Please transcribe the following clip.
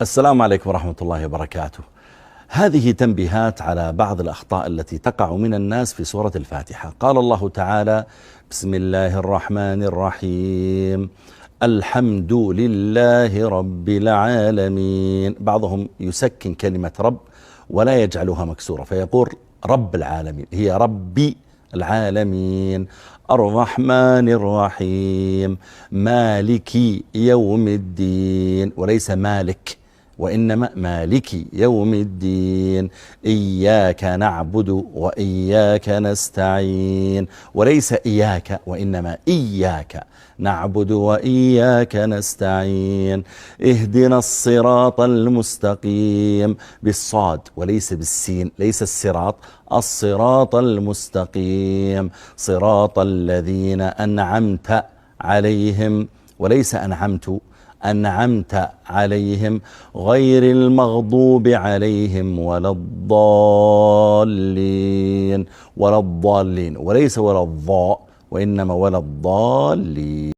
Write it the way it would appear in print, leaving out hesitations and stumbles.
السلام عليكم ورحمة الله وبركاته. هذه تنبيهات على بعض الأخطاء التي تقع من الناس في سورة الفاتحة. قال الله تعالى: بسم الله الرحمن الرحيم، الحمد لله رب العالمين. بعضهم يسكن كلمة رب ولا يجعلها مكسورة فيقول رب العالمين، هي ربي العالمين. الرحمن الرحيم، مالك يوم الدين، وليس مالك وإنما مالك يوم الدين. إياك نعبد وإياك نستعين، وليس إياك وإنما إياك نعبد وإياك نستعين. اهدنا الصراط المستقيم، بالصاد وليس بالسين، ليس الصراط، الصراط المستقيم. صراط الذين أنعمت عليهم، وليس أنعمت، أنعمت عليهم، غير المغضوب عليهم ولا الضالين. ولا الضالين، وليس ولا الضاء وإنما ولا الضالين.